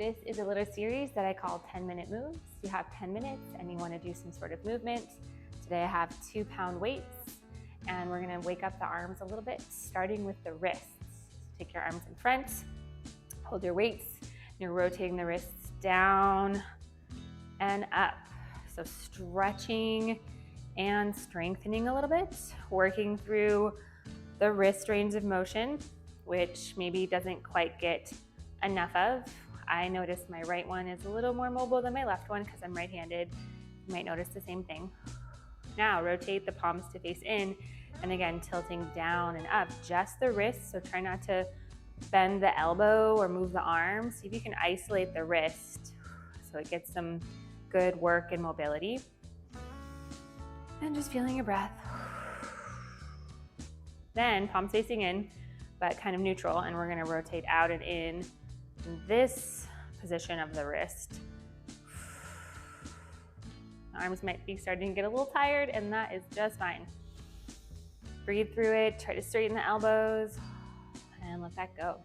This is a little series that I call 10-minute moves. You have 10 minutes and you want to do some sort of movement. Today I have 2-pound weights and we're going to wake up the arms a little bit, starting with the wrists. Take your arms in front, hold your weights, and you're rotating the wrists down and up. So stretching and strengthening a little bit, working through the wrist range of motion, which maybe doesn't quite get enough of. I notice my right one is a little more mobile than my left one because I'm right-handed. You might notice the same thing. Now rotate the palms to face in, and again tilting down and up, just the wrists, so try not to bend the elbow or move the arm. See if you can isolate the wrist so it gets some good work and mobility. And just feeling your breath. Then palms facing in, but kind of neutral, and we're gonna rotate out and in this position of the wrist. Arms might be starting to get a little tired, and that is just fine. Breathe through it, try to straighten the elbows, and let that go.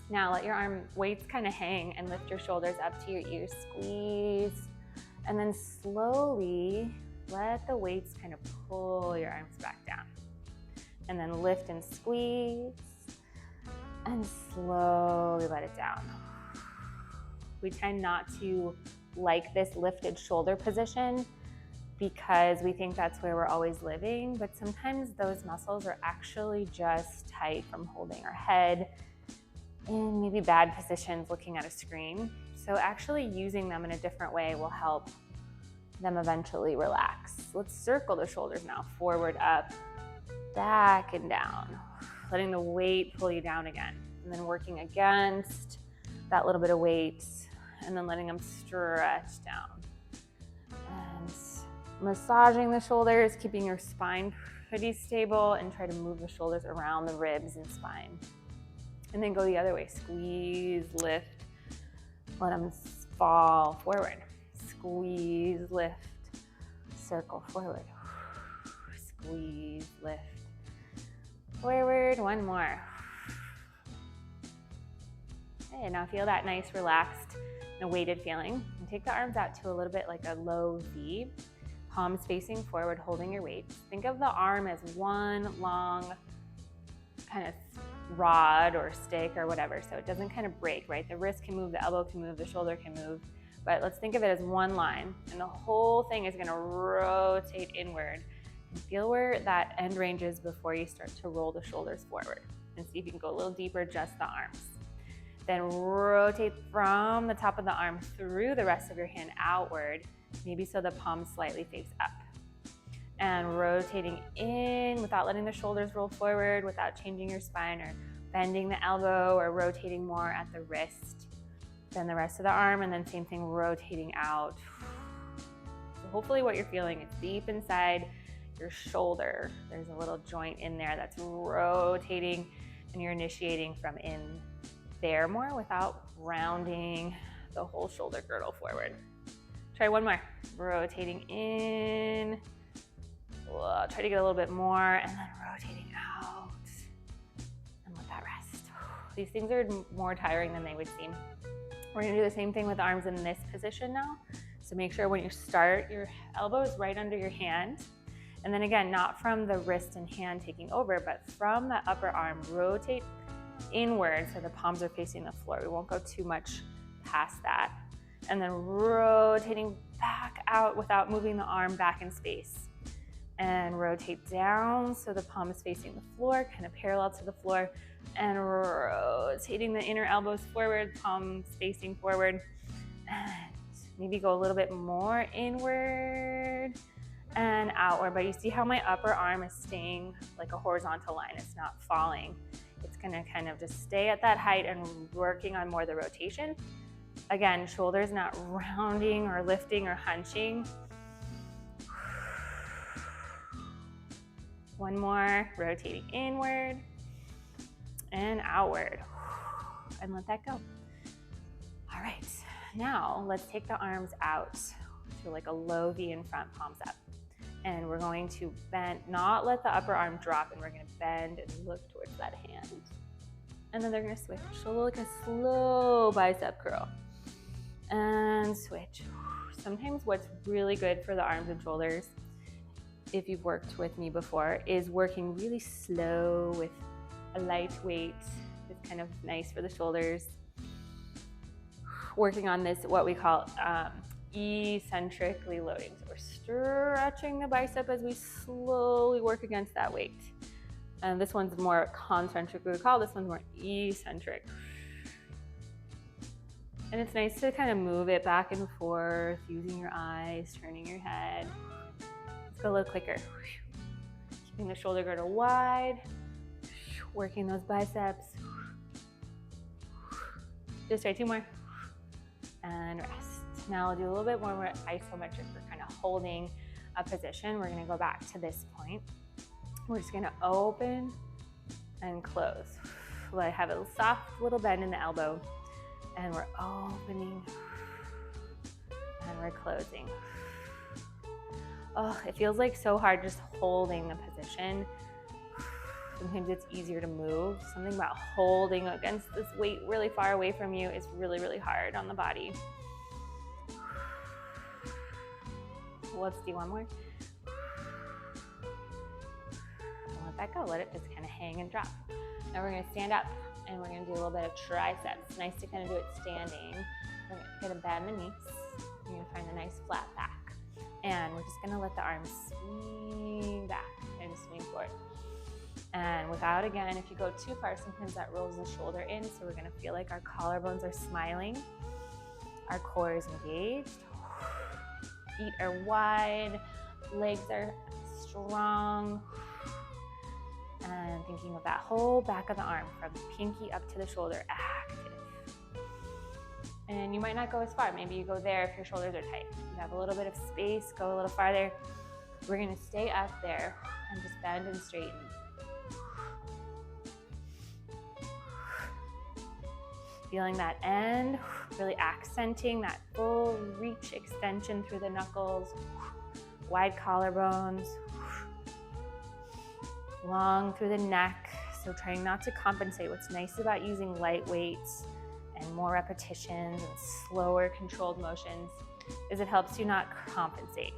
Now let your arm weights kind of hang and lift your shoulders up to your ears, squeeze, and then slowly let the weights kind of pull your arms back down. And then lift and squeeze, and slowly let it down. We tend not to like this lifted shoulder position because we think that's where we're always living, but sometimes those muscles are actually just tight from holding our head in maybe bad positions looking at a screen. So actually using them in a different way will help them eventually relax. Let's circle the shoulders now, forward, up, back and down, letting the weight pull you down again, and then working against that little bit of weight, and then letting them stretch down. And massaging the shoulders, keeping your spine pretty stable, and try to move the shoulders around the ribs and spine. And then go the other way, squeeze, lift, let them fall forward. Squeeze, lift, circle forward. Squeeze, lift, forward, one more. Okay, now feel that nice, relaxed, and weighted feeling. And take the arms out to a little bit like a low V, palms facing forward, holding your weight. Think of the arm as one long kind of rod or stick or whatever, so it doesn't kind of break, right? The wrist can move, the elbow can move, the shoulder can move, but let's think of it as one line, and the whole thing is gonna rotate inward. And feel where that end range is before you start to roll the shoulders forward, and see if you can go a little deeper, just the arms. Then rotate from the top of the arm through the rest of your hand outward, maybe so the palms slightly face up. And rotating in without letting the shoulders roll forward, without changing your spine or bending the elbow or rotating more at the wrist. Then the rest of the arm, and then same thing, rotating out. So hopefully what you're feeling is deep inside your shoulder. There's a little joint in there that's rotating, and you're initiating from in there more without rounding the whole shoulder girdle forward. Try one more. Rotating in. Try to get a little bit more, and then rotating out. And let that rest. These things are more tiring than they would seem. We're gonna do the same thing with arms in this position now. So make sure when you start, your elbow is right under your hand. And then again, not from the wrist and hand taking over, but from the upper arm, rotate inward so the palms are facing the floor. We won't go too much past that. And then rotating back out without moving the arm back in space. And rotate down so the palm is facing the floor, kind of parallel to the floor, and rotating the inner elbows forward, palms facing forward, and maybe go a little bit more inward and outward. But you see how my upper arm is staying like a horizontal line, it's not falling. It's gonna kind of just stay at that height and working on more of the rotation. Again, shoulders not rounding or lifting or hunching. One more, rotating inward and outward, and let that go. All right, now let's take the arms out to like a low V in front, palms up. And we're going to bend, not let the upper arm drop, and we're gonna bend and look towards that hand. And then they're gonna switch. So like a slow bicep curl. And switch. Sometimes what's really good for the arms and shoulders, if you've worked with me before, is working really slow with a light weight. It's kind of nice for the shoulders. Working on this, what we call eccentrically loading. So we're stretching the bicep as we slowly work against that weight. And this one's more concentric, we would call this one's more eccentric. And it's nice to kind of move it back and forth, using your eyes, turning your head. Let's go a little quicker. Keeping the shoulder girdle wide, working those biceps. Just try 2 more. And rest. Now we'll do a little bit more isometric. We're kind of holding a position. We're gonna go back to this point. We're just gonna open and close. I have a soft little bend in the elbow, and we're opening and we're closing. Oh, it feels like so hard just holding the position. Sometimes it's easier to move. Something about holding against this weight really far away from you is really, really hard on the body. Let's do one more. Don't let that go. Let it just kind of hang and drop. Now we're going to stand up and we're going to do a little bit of triceps. Nice to kind of do it standing. We're going to bend the knees. You're going to find a nice flat back. And we're just going to let the arms swing back and swing forward. And without, again, if you go too far, sometimes that rolls the shoulder in. So we're going to feel like our collarbones are smiling. Our core is engaged. Feet are wide. Legs are strong. And thinking of that whole back of the arm from pinky up to the shoulder, active. And you might not go as far. Maybe you go there if your shoulders are tight. You have a little bit of space, go a little farther. We're going to stay up there and just bend and straighten. Feeling that end, really accenting that full reach extension through the knuckles, wide collarbones, long through the neck. So trying not to compensate. What's nice about using light weights and more repetitions and slower controlled motions is it helps you not compensate.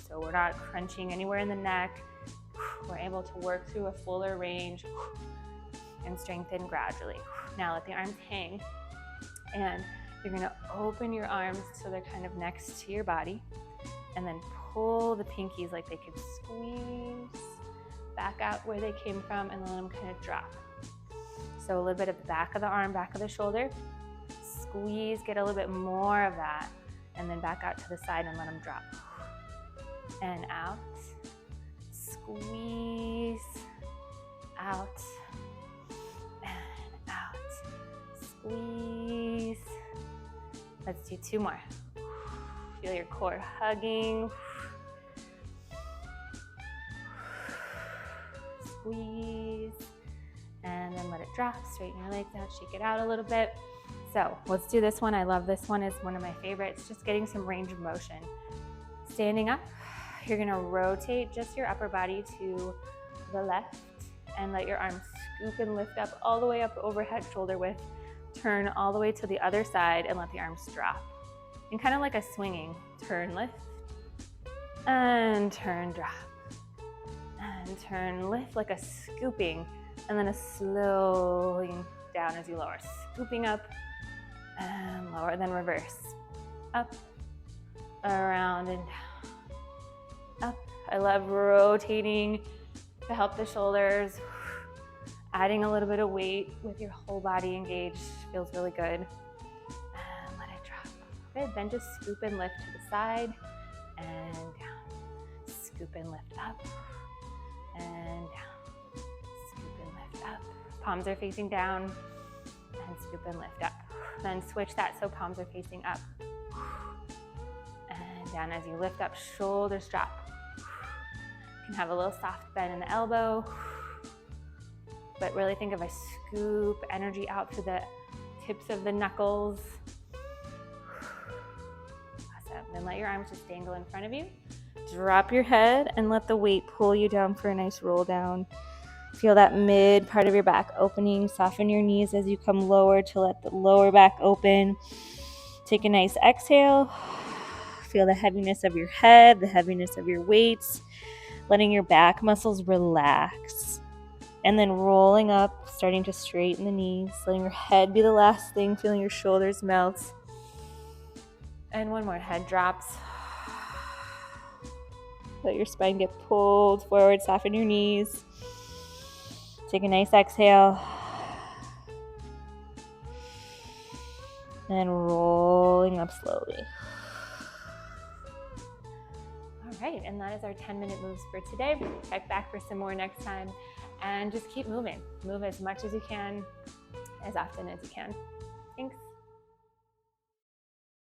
So we're not crunching anywhere in the neck. We're able to work through a fuller range and strengthen gradually. Now let the arms hang, and you're gonna open your arms so they're kind of next to your body, and then pull the pinkies like they could squeeze back out where they came from, and then let them kind of drop. So a little bit of the back of the arm, back of the shoulder, squeeze, get a little bit more of that, and then back out to the side and let them drop. And out, squeeze, out, and out, squeeze. Let's do 2 more. Feel your core hugging. Squeeze, and then let it drop. Straighten your legs out, shake it out a little bit. So let's do this one. I love this one. It's one of my favorites. Just getting some range of motion. Standing up, you're gonna rotate just your upper body to the left and let your arms scoop and lift up all the way up overhead shoulder width. Turn all the way to the other side and let the arms drop. And kind of like a swinging, turn, lift, and turn, drop. And turn, lift, like a scooping, and then a slowing down as you lower. Scooping up and lower, then reverse. Up, around, and down. Up. I love rotating to help the shoulders. Adding a little bit of weight with your whole body engaged feels really good. And let it drop. Good, then just scoop and lift to the side and down. Scoop and lift up and down. Scoop and lift up. Palms are facing down and scoop and lift up. Then switch that so palms are facing up and down. As you lift up, shoulders drop. You can have a little soft bend in the elbow, but really think of a scoop, energy out through the tips of the knuckles. Awesome. Then let your arms just dangle in front of you. Drop your head and let the weight pull you down for a nice roll down. Feel that mid part of your back opening. Soften your knees as you come lower to let the lower back open. Take a nice exhale. Feel the heaviness of your head, the heaviness of your weights, letting your back muscles relax. And then rolling up, starting to straighten the knees, letting your head be the last thing, feeling your shoulders melt. And one more, head drops. Let your spine get pulled forward, soften your knees. Take a nice exhale. And rolling up slowly. All right, and that is our 10-minute moves for today. Check back for some more next time, and just keep moving. Move as much as you can, as often as you can.